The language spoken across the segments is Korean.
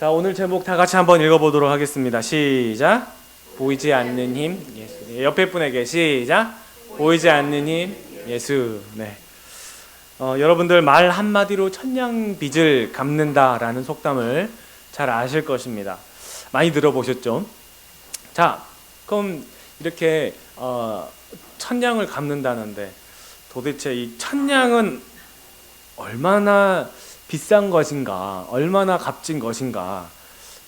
자, 오늘 제목 다 같이 한번 읽어보도록 하겠습니다. 시작. 보이지 않는 힘 예수. 네, 옆에 분에게 시작. 보이지 않는 힘 예수. 네. 여러분들 말 한마디로 천냥빚을 갚는다라는 속담을 잘 아실 것입니다. 많이 들어보셨죠? 자, 그럼 이렇게 천냥을 갚는다는데 도대체 이 천냥은 얼마나 비싼 것인가, 얼마나 값진 것인가,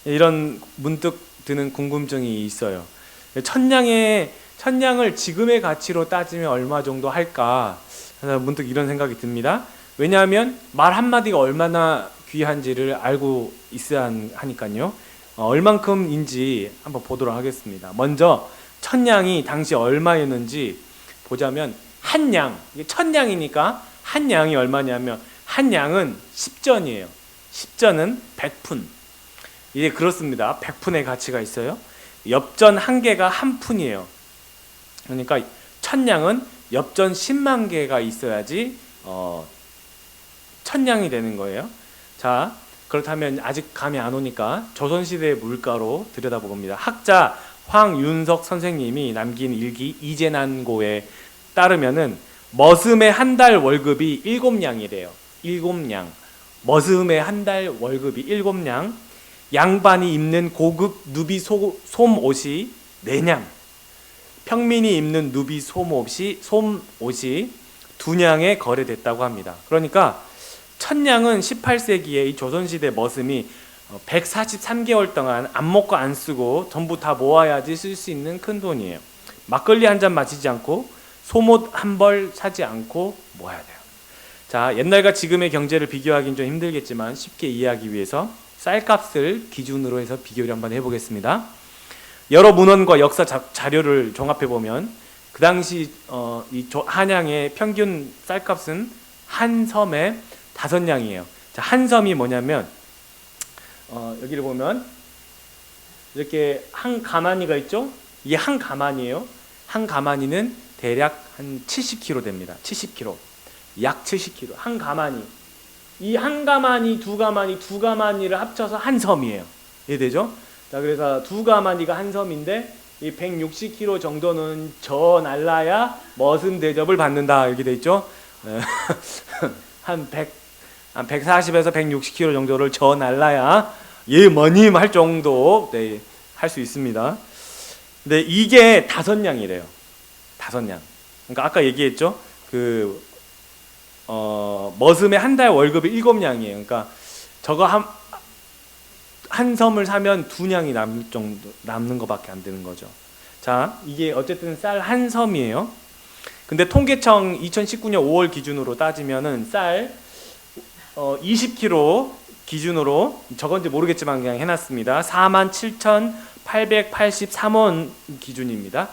이런 문득 드는 궁금증이 있어요. 천냥을 지금의 가치로 따지면 얼마 정도 할까, 문득 이런 생각이 듭니다. 왜냐하면 말 한마디가 얼마나 귀한지를 알고 있어야 하니까요. 얼만큼인지 한번 보도록 하겠습니다. 먼저 천냥이 당시 얼마였는지 보자면, 한 양, 이게 천냥이니까 한 양이 얼마냐면, 한 양은 10전이에요. 10전은 100푼. 이게 그렇습니다. 100푼의 가치가 있어요. 엽전 한 개가 한 푼이에요. 그러니까 천냥은 엽전 10만 개가 있어야지 천냥이 되는 거예요. 자, 그렇다면 아직 감이 안 오니까 조선시대의 물가로 들여다봅니다. 학자 황윤석 선생님이 남긴 일기 이재난고에 따르면은 머슴의 한 달 월급이 7냥이래요. 7냥. 머슴의 한 달 월급이 7냥. 양반이 입는 고급 누비 솜옷이 4냥. 평민이 입는 누비 솜옷이 2냥에 거래됐다고 합니다. 그러니까 천냥은 18세기에 이 조선시대 머슴이 143개월 동안 안 먹고 안 쓰고 전부 다 모아야지 쓸 수 있는 큰 돈이에요. 막걸리 한 잔 마시지 않고 솜옷 한 벌 사지 않고 모아야 돼요. 자, 옛날과 지금의 경제를 비교하기는 좀 힘들겠지만 쉽게 이해하기 위해서 쌀값을 기준으로 해서 비교를 한번 해보겠습있습니다. 여러 문헌과 역사 자료를 종합해보면 그 당시 이 한양의 평균 쌀값은 한 섬에 5냥이에요. 자, 한 섬이 뭐냐면 여기를 보면 이렇게 한 가마니가 있죠? 이게 한 가마니예요. 한 가마니는 대략 한 70kg 됩니다. 70kg. 약 70kg. 한 가마니. 이 한 가마니, 두 가마니를 합쳐서 한 섬이에요. 이해되죠? 자, 그래서 두 가마니가 한 섬인데 이 160kg 정도는 저 날라야 머슴 대접을 받는다. 이렇게 돼 있죠? 한 140에서 160kg 정도를 저 날라야 예, 뭐님 할 정도 네, 할 수 있습니다. 근데 이게 5냥이래요. 5냥. 그러니까 아까 얘기했죠? 머슴의 한 달 월급이 7냥이에요. 그러니까 저거 한 섬을 사면 2냥이 남는 것밖에 안 되는 거죠. 자, 이게 어쨌든 쌀 한 섬이에요. 근데 통계청 2019년 5월 기준으로 따지면은 쌀 20kg 기준으로, 저건지 모르겠지만 그냥 해놨습니다. 47,883원 기준입니다.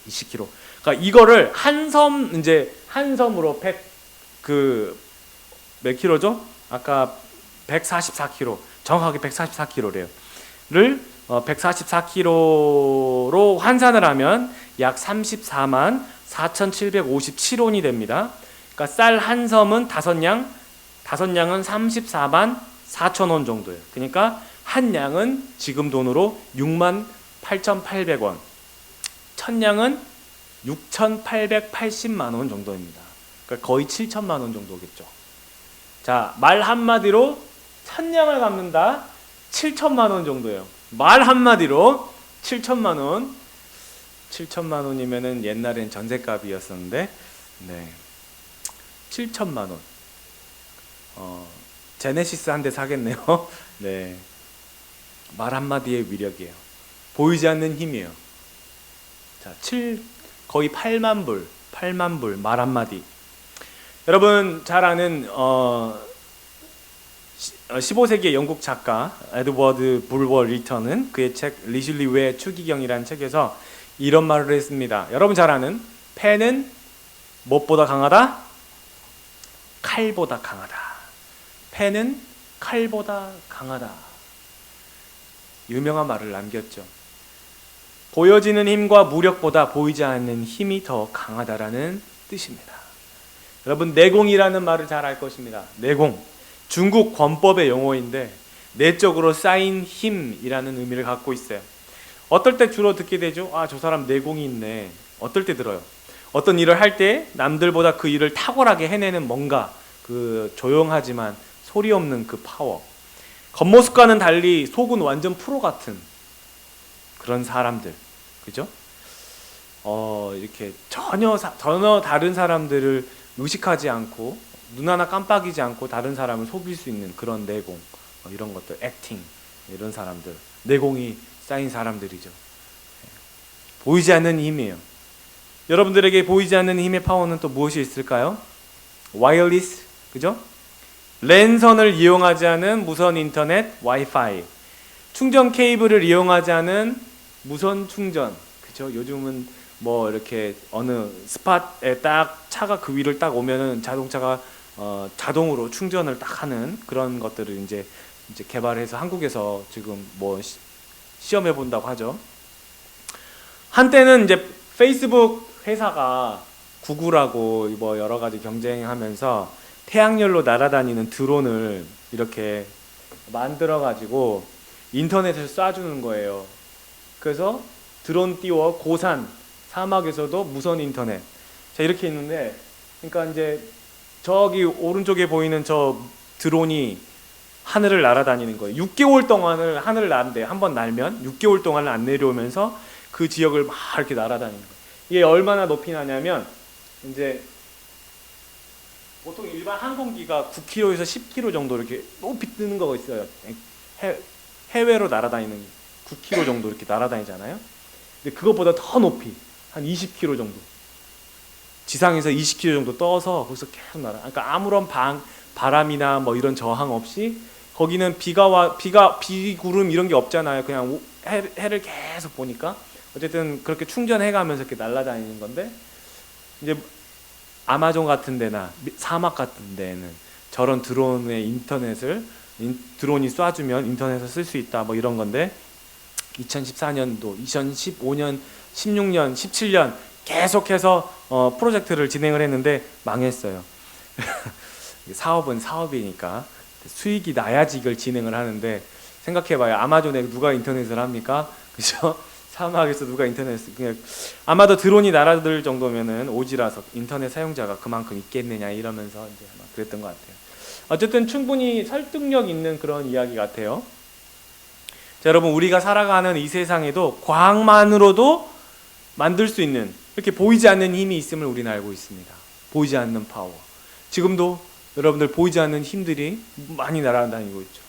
20kg. 그러니까 이거를 한 섬으로 몇 킬로죠? 아까 144kg. 정확하게 144kg래요. 를 144kg로 환산을 하면 약 34만 4,757원이 됩니다. 그러니까 쌀 한 섬은 5냥, 5냥은 34만 4천원 정도예요. 그러니까 한 냥은 지금 돈으로 6만 8,800원. 천냥은 6,880만 원 정도입니다. 그러니까 거의 7천만 원 정도겠죠. 자, 말 한마디로 천냥을 갚는다. 7천만 원 정도예요. 말 한마디로 7천만 원. 7천만 원이면은 옛날엔 전셋값이었었는데, 네, 7천만 원. 제네시스 한 대 사겠네요. 네, 말 한마디의 위력이에요. 보이지 않는 힘이에요. 자, 거의 8만 불 말 한마디. 여러분 잘 아는 15세기의 영국 작가 에드워드 불워 리턴은 그의 책 리슐리우의 추기경이라는 책에서 이런 말을 했습니다. 여러분 잘 아는 펜은 무엇보다 강하다? 칼보다 강하다. 펜은 칼보다 강하다. 유명한 말을 남겼죠. 보여지는 힘과 무력보다 보이지 않는 힘이 더 강하다라는 뜻입니다. 여러분, 내공이라는 말을 잘 알 것입니다. 내공. 중국 권법의 용어인데 내적으로 쌓인 힘이라는 의미를 갖고 있어요. 어떨 때 주로 듣게 되죠? 아, 저 사람 내공이 있네. 어떨 때 들어요? 어떤 일을 할 때 남들보다 그 일을 탁월하게 해내는 뭔가 그 조용하지만 소리 없는 그 파워. 겉모습과는 달리 속은 완전 프로 같은 그런 사람들. 그죠? 이렇게 전혀 다른 사람들을 의식하지 않고 눈 하나 깜빡이지 않고 다른 사람을 속일 수 있는 그런 내공, 이런 것들, 액팅, 이런 사람들, 내공이 쌓인 사람들이죠. 보이지 않는 힘이에요. 여러분들에게 보이지 않는 힘의 파워는 또 무엇이 있을까요? 와이어리스, 그죠? 랜선을 이용하지 않은 무선 인터넷, 와이파이, 충전 케이블을 이용하지 않은 무선 충전, 그죠? 요즘은 뭐 이렇게 어느 스팟에 딱 차가 그 위를 딱 오면은 자동차가 자동으로 충전을 딱 하는 그런 것들을 이제 개발해서 한국에서 지금 뭐 시험해 본다고 하죠. 한때는 이제 페이스북 회사가 구글하고 뭐 여러 가지 경쟁하면서 태양열로 날아다니는 드론을 이렇게 만들어 가지고 인터넷에 쏴주는 거예요. 그래서 드론 띄워 고산 사막에서도 무선 인터넷. 자, 이렇게 있는데, 그러니까 이제 저기 오른쪽에 보이는 저 드론이 하늘을 날아다니는 거예요. 6개월 동안을 하늘을 나는데 한번 날면 6개월 동안을 안 내려오면서 그 지역을 막 이렇게 날아다니는 거예요. 이게 얼마나 높이 나냐면 이제 보통 일반 항공기가 9km에서 10km 정도 이렇게 높이 뜨는 거가 있어요. 해외로 날아다니는 9km 정도 이렇게 날아다니잖아요. 근데 그것보다 더 높이 한 20km 정도, 지상에서 20km 정도 떠서 거기서 계속 날아. 그러니까 아무런 바람이나 뭐 이런 저항 없이, 거기는 비구름 이런 게 없잖아요. 그냥 해를 계속 보니까 어쨌든 그렇게 충전해가면서 이렇게 날아다니는 건데, 이제 아마존 같은 데나 사막 같은 데는 저런 드론의 드론이 쏴주면 인터넷을 쓸 수 있다 뭐 이런 건데, 2014년도, 2015년, 16년, 17년 계속해서 프로젝트를 진행을 했는데 망했어요. 사업은 사업이니까 수익이 나야지 이걸 진행을 하는데, 생각해봐요. 아마존에 누가 인터넷을 합니까? 그죠? 사막에서 누가 인터넷을, 그냥 아마도 드론이 날아들 정도면은 오지라서 인터넷 사용자가 그만큼 있겠느냐 이러면서 이제 아마 그랬던 것 같아요. 어쨌든 충분히 설득력 있는 그런 이야기 같아요. 자, 여러분, 우리가 살아가는 이 세상에도 과학만으로도 만들 수 있는, 이렇게 보이지 않는 힘이 있음을 우리는 알고 있습니다. 보이지 않는 파워. 지금도 여러분들 보이지 않는 힘들이 많이 날아다니고 있죠.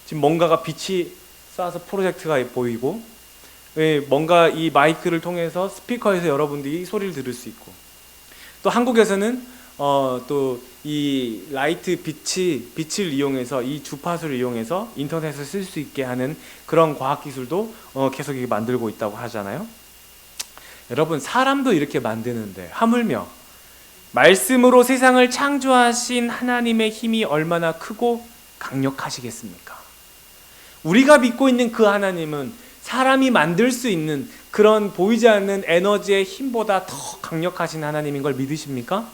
지금 뭔가가 빛이 쏴서 프로젝트가 보이고, 뭔가 이 마이크를 통해서 스피커에서 여러분들이 소리를 들을 수 있고, 또 한국에서는 또 이 라이트 빛을 이용해서, 이 주파수를 이용해서 인터넷을 쓸 수 있게 하는 그런 과학 기술도 계속 만들고 있다고 하잖아요. 여러분, 사람도 이렇게 만드는데 하물며 말씀으로 세상을 창조하신 하나님의 힘이 얼마나 크고 강력하시겠습니까? 우리가 믿고 있는 그 하나님은 사람이 만들 수 있는 그런 보이지 않는 에너지의 힘보다 더 강력하신 하나님인 걸 믿으십니까?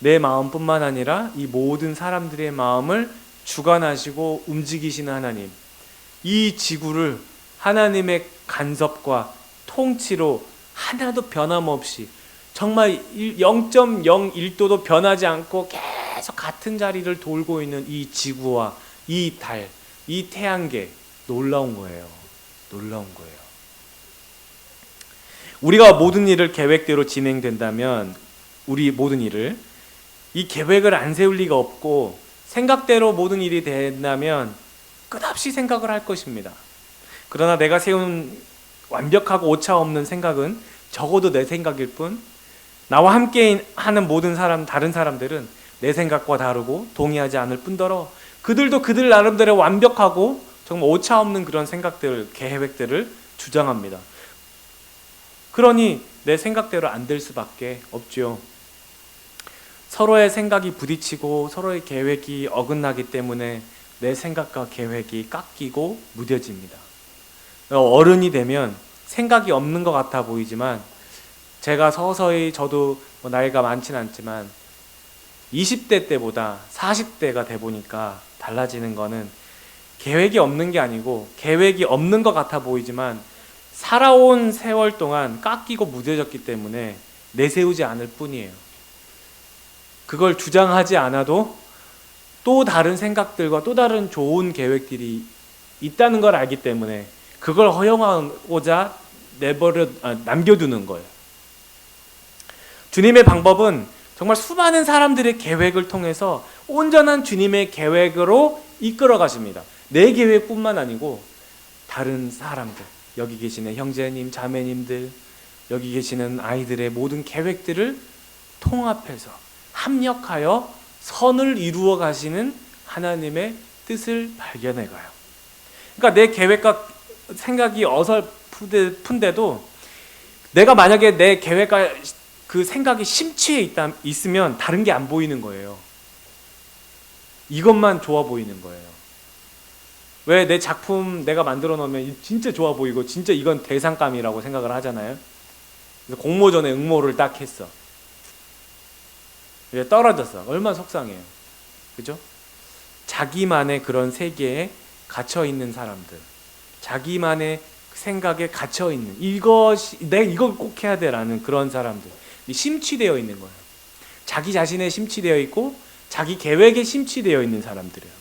내 마음뿐만 아니라 이 모든 사람들의 마음을 주관하시고 움직이시는 하나님, 이 지구를 하나님의 간섭과 통치로 하나도 변함없이, 정말 0.01도도 변하지 않고 계속 같은 자리를 돌고 있는 이 지구와 이 달, 이 태양계, 놀라운 거예요. 놀라운 거예요. 우리가 모든 일을 계획대로 진행된다면, 우리 모든 일을, 이 계획을 안 세울 리가 없고 생각대로 모든 일이 된다면 끝없이 생각을 할 것입니다. 그러나 내가 세운 완벽하고 오차 없는 생각은 적어도 내 생각일 뿐, 나와 함께 하는 모든 다른 사람들은 내 생각과 다르고 동의하지 않을 뿐더러 그들도 그들 나름대로 완벽하고 정말 오차 없는 그런 생각들, 계획들을 주장합니다. 그러니 내 생각대로 안 될 수밖에 없죠. 서로의 생각이 부딪히고 서로의 계획이 어긋나기 때문에 내 생각과 계획이 깎이고 무뎌집니다. 어른이 되면 생각이 없는 것 같아 보이지만, 제가 서서히, 저도 뭐 나이가 많진 않지만 20대 때보다 40대가 돼 보니까 달라지는 거는 계획이 없는 게 아니고, 계획이 없는 것 같아 보이지만 살아온 세월 동안 깎이고 무뎌졌기 때문에 내세우지 않을 뿐이에요. 그걸 주장하지 않아도 또 다른 생각들과 또 다른 좋은 계획들이 있다는 걸 알기 때문에 그걸 허용하고자 남겨두는 거예요. 주님의 방법은 정말 수많은 사람들의 계획을 통해서 온전한 주님의 계획으로 이끌어 가십니다. 내 계획뿐만 아니고 다른 사람들, 여기 계시는 형제님, 자매님들, 여기 계시는 아이들의 모든 계획들을 통합해서 합력하여 선을 이루어 가시는 하나님의 뜻을 발견해 가요. 그러니까 내 계획과 생각이 어설픈데도 내가 만약에 내 계획과 그 생각이 심취해 있으면 다른 게 안 보이는 거예요. 이것만 좋아 보이는 거예요. 왜 내 작품 내가 만들어 놓으면 진짜 좋아 보이고 진짜 이건 대상감이라고 생각을 하잖아요. 그래서 공모전에 응모를 딱 했어. 왜 떨어졌어? 얼마나 속상해요. 그죠? 자기만의 그런 세계에 갇혀 있는 사람들, 자기만의 생각에 갇혀 있는, 내가 이걸 꼭 해야 돼라는 그런 사람들, 심취되어 있는 거예요. 자기 자신에 심취되어 있고 자기 계획에 심취되어 있는 사람들이에요.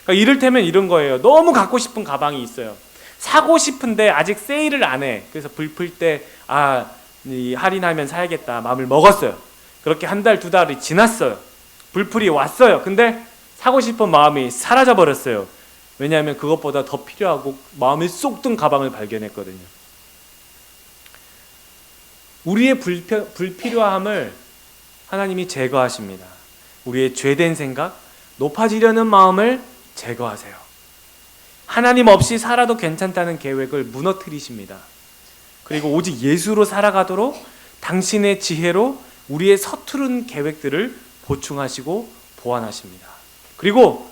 그러니까 이를테면 이런 거예요. 너무 갖고 싶은 가방이 있어요. 사고 싶은데 아직 세일을 안 해. 그래서 불 때 할인하면 사야겠다 마음을 먹었어요. 그렇게 한 달, 두 달이 지났어요. 불풀이 왔어요. 근데 사고 싶은 마음이 사라져 버렸어요. 왜냐하면 그것보다 더 필요하고 마음이 쏙 든 가방을 발견했거든요. 우리의 불필요함을 하나님이 제거하십니다. 우리의 죄된 생각, 높아지려는 마음을 제거하세요. 하나님 없이 살아도 괜찮다는 계획을 무너뜨리십니다. 그리고 오직 예수로 살아가도록 당신의 지혜로 우리의 서투른 계획들을 보충하시고 보완하십니다. 그리고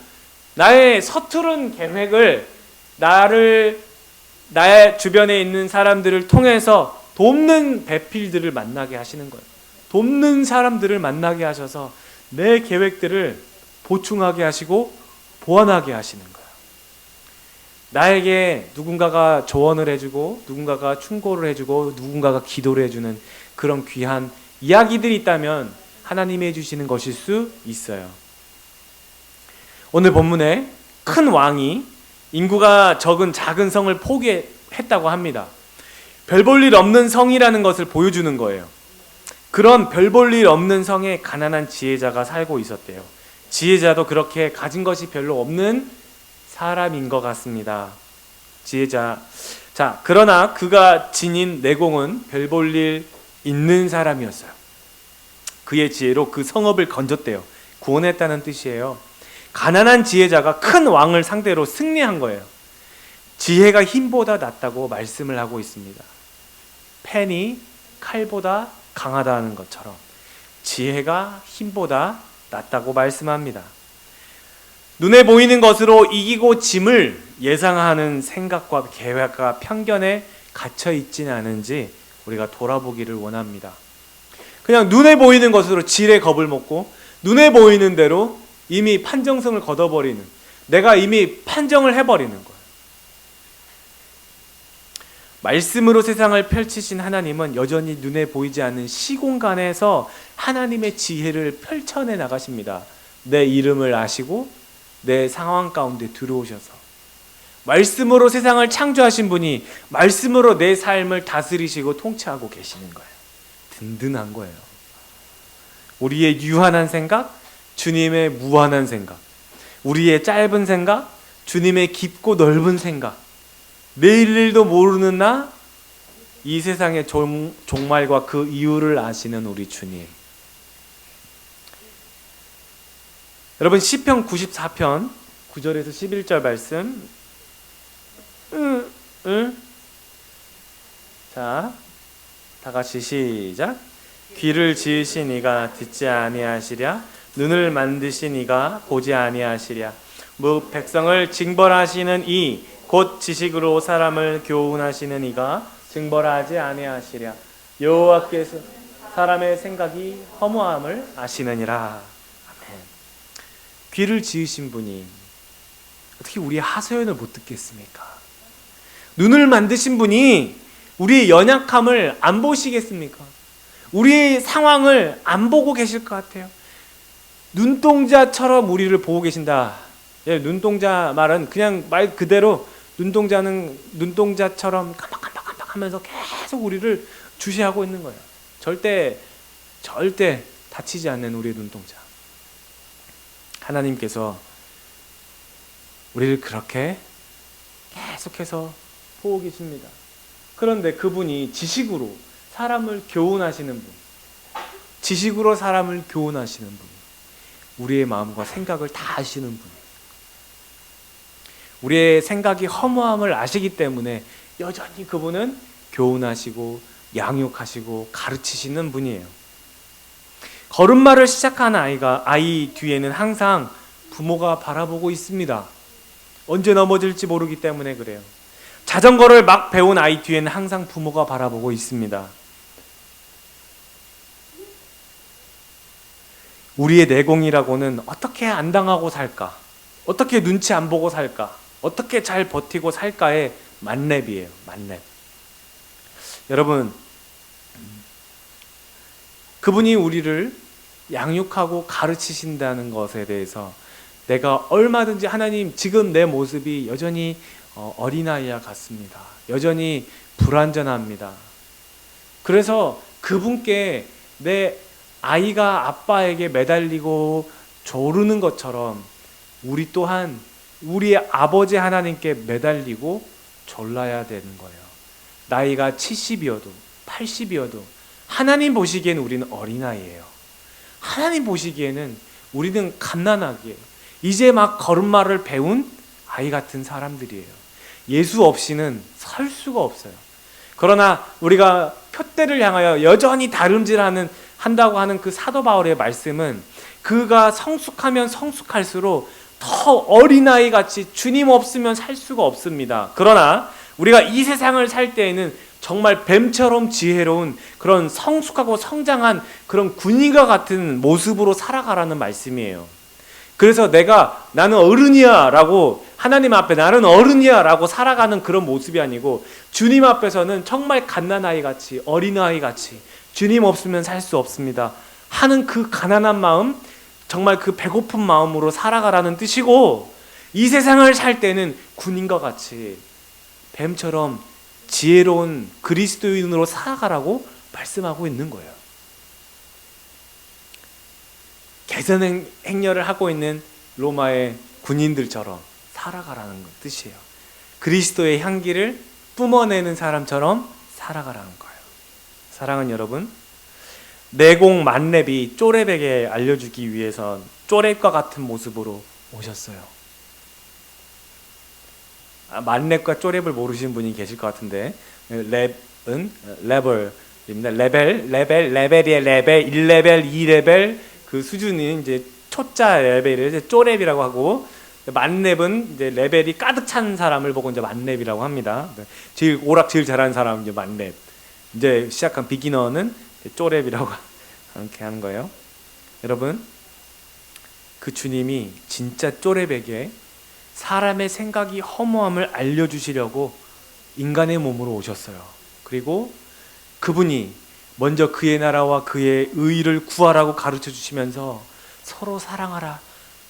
나의 서투른 계획을 나의 주변에 있는 사람들을 통해서 돕는 배필들을 만나게 하시는 거예요. 돕는 사람들을 만나게 하셔서 내 계획들을 보충하게 하시고 보완하게 하시는 거예요. 나에게 누군가가 조언을 해주고 누군가가 충고를 해주고 누군가가 기도를 해주는 그런 귀한 이야기들이 있다면 하나님이 해주시는 것일 수 있어요. 오늘 본문에 큰 왕이 인구가 적은 작은 성을 포기했다고 합니다. 별 볼 일 없는 성이라는 것을 보여주는 거예요. 그런 별 볼 일 없는 성에 가난한 지혜자가 살고 있었대요. 지혜자도 그렇게 가진 것이 별로 없는 사람인 것 같습니다. 지혜자. 자, 그러나 그가 지닌 내공은 별 볼 일 있는 사람이었어요. 그의 지혜로 그 성읍을 건졌대요. 구원했다는 뜻이에요. 가난한 지혜자가 큰 왕을 상대로 승리한 거예요. 지혜가 힘보다 낫다고 말씀을 하고 있습니다. 펜이 칼보다 강하다는 것처럼 지혜가 힘보다 낫다고 말씀합니다. 눈에 보이는 것으로 이기고 짐을 예상하는 생각과 계획과 편견에 갇혀 있지는 않은지 우리가 돌아보기를 원합니다. 그냥 눈에 보이는 것으로 지레 겁을 먹고 눈에 보이는 대로 이미 판정성을 걷어버리는, 내가 이미 판정을 해버리는 거예요. 말씀으로 세상을 펼치신 하나님은 여전히 눈에 보이지 않는 시공간에서 하나님의 지혜를 펼쳐내 나가십니다. 내 이름을 아시고 내 상황 가운데 들어오셔서 말씀으로 세상을 창조하신 분이 말씀으로 내 삶을 다스리시고 통치하고 계시는 거예요. 든든한 거예요. 우리의 유한한 생각, 주님의 무한한 생각, 우리의 짧은 생각, 주님의 깊고 넓은 생각, 내일 일도 모르는 나, 이 세상의 종말과 그 이유를 아시는 우리 주님. 여러분 시편 94편 9절에서 11절 말씀. 자, 다 같이 시작. 귀를 지으신 이가 듣지 아니하시랴, 눈을 만드신 이가 보지 아니하시랴. 백성을 징벌하시는 이 곧 지식으로 사람을 교훈하시는 이가 징벌하지 아니하시랴. 여호와께서 사람의 생각이 허무함을 아시느니라. 귀를 지으신 분이 어떻게 우리의 하소연을 못 듣겠습니까? 눈을 만드신 분이 우리의 연약함을 안 보시겠습니까? 우리의 상황을 안 보고 계실 것 같아요. 눈동자처럼 우리를 보고 계신다. 예, 눈동자 말은 그냥 말 그대로 눈동자는 눈동자처럼 깜빡깜빡깜빡 하면서 계속 우리를 주시하고 있는 거예요. 절대 다치지 않는 우리의 눈동자. 하나님께서 우리를 그렇게 계속해서 보고 계십니다. 그런데 그분이 지식으로 사람을 교훈하시는 분, 지식으로 사람을 교훈하시는 분, 우리의 마음과 생각을 다 아시는 분, 우리의 생각이 허무함을 아시기 때문에 여전히 그분은 교훈하시고 양육하시고 가르치시는 분이에요. 걸음마를 시작한 아이 뒤에는 항상 부모가 바라보고 있습니다. 언제 넘어질지 모르기 때문에 그래요. 자전거를 막 배운 아이 뒤에는 항상 부모가 바라보고 있습니다. 우리의 내공이라고는 어떻게 안 당하고 살까? 어떻게 눈치 안 보고 살까? 어떻게 잘 버티고 살까의 만렙이에요. 만렙. 여러분, 그분이 우리를 양육하고 가르치신다는 것에 대해서 내가 얼마든지 하나님 지금 내 모습이 여전히 어린아이와 같습니다. 여전히 불완전합니다. 그래서 그분께 내 아이가 아빠에게 매달리고 조르는 것처럼 우리 또한 우리의 아버지 하나님께 매달리고 졸라야 되는 거예요. 나이가 70이어도 80이어도 하나님 보시기에는 우리는 어린아이예요. 하나님 보시기에는 우리는 갓난아기예요. 이제 막 걸음마를 배운 아이 같은 사람들이에요. 예수 없이는 설 수가 없어요. 그러나 우리가 표대를 향하여 여전히 한다고 하는 그 사도 바울의 말씀은 그가 성숙하면 성숙할수록 더 어린아이 같이 주님 없으면 살 수가 없습니다. 그러나 우리가 이 세상을 살 때에는 정말 뱀처럼 지혜로운 그런 성숙하고 성장한 그런 군인과 같은 모습으로 살아가라는 말씀이에요. 그래서 나는 어른이야 라고 하나님 앞에 나는 어른이야 라고 살아가는 그런 모습이 아니고 주님 앞에서는 정말 갓난아이 같이 어린아이 같이 주님 없으면 살 수 없습니다 하는 그 가난한 마음, 정말 그 배고픈 마음으로 살아가라는 뜻이고, 이 세상을 살 때는 군인과 같이 뱀처럼 지혜로운 그리스도인으로 살아가라고 말씀하고 있는 거예요. 개선 행렬을 하고 있는 로마의 군인들처럼 살아가라는 뜻이에요. 그리스도의 향기를 뿜어내는 사람처럼 살아가라는 거예요. 사랑하는 여러분, 내공 만렙이 쪼렙에게 알려주기 위해선 쪼렙과 같은 모습으로 오셨어요. 만렙과 쪼렙을 모르시는 분이 계실 것 같은데, 랩은 레벨입니다. 레벨이의 레벨, 1레벨, 2레벨 그 수준이 이제 초자 레벨을 이제 쪼렙이라고 하고, 만렙은 이제 레벨이 가득 찬 사람을 보고 이제 만렙이라고 합니다. 제일 오락 제일 잘하는 사람은 이제 만렙. 이제 시작한 비기너는 쪼렙이라고 이렇게 하는 거예요. 여러분, 그 주님이 진짜 쪼렙에게 사람의 생각이 허무함을 알려주시려고 인간의 몸으로 오셨어요. 그리고 그분이 먼저 그의 나라와 그의 의를 구하라고 가르쳐 주시면서 서로 사랑하라.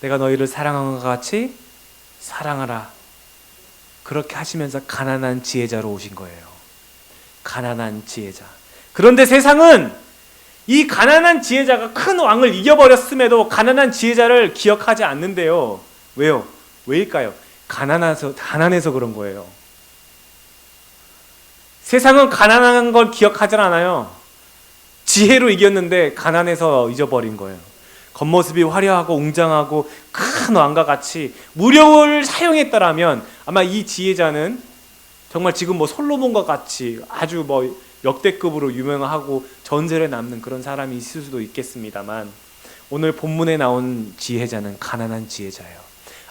내가 너희를 사랑한 것 같이 사랑하라. 그렇게 하시면서 가난한 지혜자로 오신 거예요. 가난한 지혜자. 그런데 세상은 이 가난한 지혜자가 큰 왕을 이겨버렸음에도 가난한 지혜자를 기억하지 않는데요. 왜요? 왜일까요? 가난해서 그런 거예요. 세상은 가난한 걸 기억하지 않아요. 지혜로 이겼는데 가난해서 잊어버린 거예요. 겉모습이 화려하고 웅장하고 큰 왕과 같이 무력을 사용했더라면 아마 이 지혜자는 정말 지금 솔로몬과 같이 아주 역대급으로 유명하고 전설에 남는 그런 사람이 있을 수도 있겠습니다만, 오늘 본문에 나온 지혜자는 가난한 지혜자예요.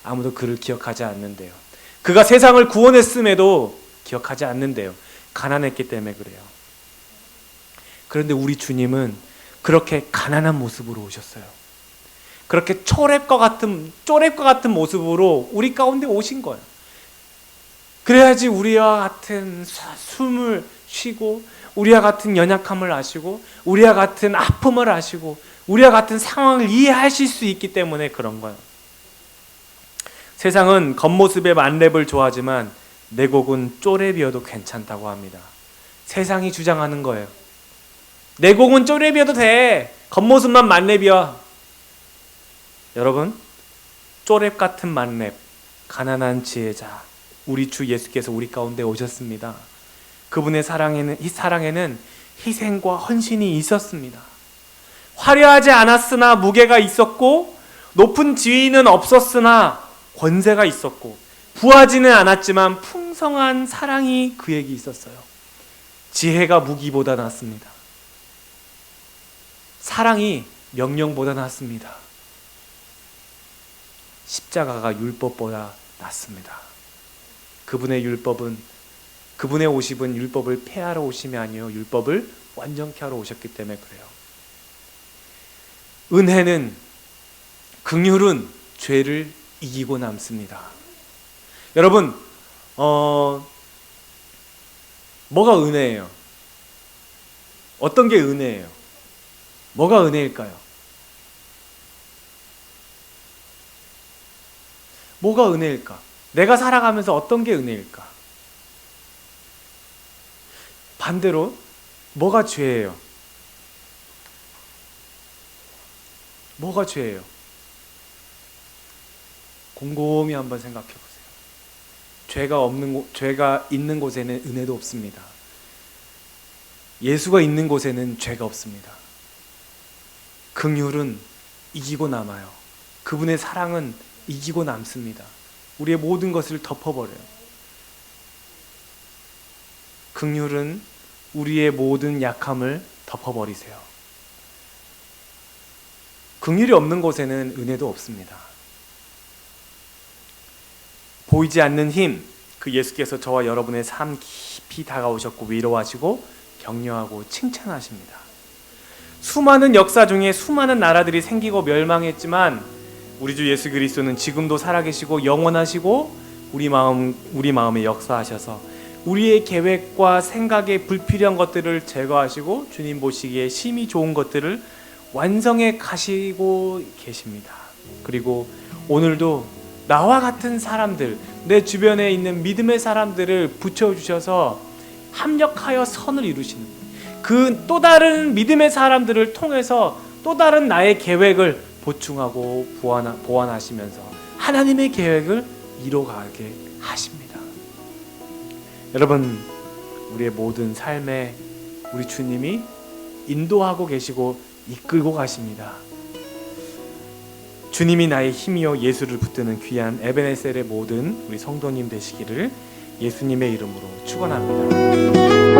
아무도 그를 기억하지 않는데요. 그가 세상을 구원했음에도 기억하지 않는데요. 가난했기 때문에 그래요. 그런데 우리 주님은 그렇게 가난한 모습으로 오셨어요. 그렇게 쪼랩과 같은 모습으로 우리 가운데 오신 거예요. 그래야지 우리와 같은 숨을 쉬고, 우리와 같은 연약함을 아시고, 우리와 같은 아픔을 아시고, 우리와 같은 상황을 이해하실 수 있기 때문에 그런 거예요. 세상은 겉모습의 만렙을 좋아하지만 내곡은 쪼렙이어도 괜찮다고 합니다. 세상이 주장하는 거예요. 내곡은 쪼렙이어도 돼. 겉모습만 만렙이야. 여러분, 쪼렙 같은 만렙, 가난한 지혜자, 우리 주 예수께서 우리 가운데 오셨습니다. 그분의 사랑에는 희생과 헌신이 있었습니다. 화려하지 않았으나 무게가 있었고, 높은 지위는 없었으나 권세가 있었고, 부하지는 않았지만 풍성한 사랑이 그에게 있었어요. 지혜가 무기보다 낫습니다. 사랑이 명령보다 낫습니다. 십자가가 율법보다 낫습니다. 그분의 오심은 율법을 폐하러 오심이 아니요 율법을 완전케 하러 오셨기 때문에 그래요. 은혜는, 긍휼은 죄를 이기고 남습니다. 여러분, 뭐가 은혜예요? 어떤 게 은혜예요? 뭐가 은혜일까요? 뭐가 은혜일까? 내가 살아가면서 어떤 게 은혜일까? 반대로 뭐가 죄예요? 뭐가 죄예요? 곰곰이 한번 생각해 보세요. 죄가 있는 곳에는 은혜도 없습니다. 예수가 있는 곳에는 죄가 없습니다. 긍휼은 이기고 남아요. 그분의 사랑은 이기고 남습니다. 우리의 모든 것을 덮어버려요. 긍휼은 우리의 모든 약함을 덮어버리세요. 긍휼이 없는 곳에는 은혜도 없습니다. 보이지 않는 힘, 그 예수께서 저와 여러분의 삶 깊이 다가오셨고 위로하시고 격려하고 칭찬하십니다. 수많은 역사 중에 수많은 나라들이 생기고 멸망했지만 우리 주 예수 그리스도는 지금도 살아계시고 영원하시고 우리 마음에 역사하셔서 우리의 계획과 생각에 불필요한 것들을 제거하시고 주님 보시기에 심히 좋은 것들을 완성해 가시고 계십니다. 그리고 오늘도 나와 같은 사람들, 내 주변에 있는 믿음의 사람들을 붙여주셔서 합력하여 선을 이루시는, 그 또 다른 믿음의 사람들을 통해서 또 다른 나의 계획을 보충하고 보완하시면서 하나님의 계획을 이뤄가게 하십니다. 여러분, 우리의 모든 삶에 우리 주님이 인도하고 계시고 이끌고 가십니다. 주님이 나의 힘이요 예수를 붙드는 귀한 에베네셀의 모든 우리 성도님 되시기를 예수님의 이름으로 축원합니다.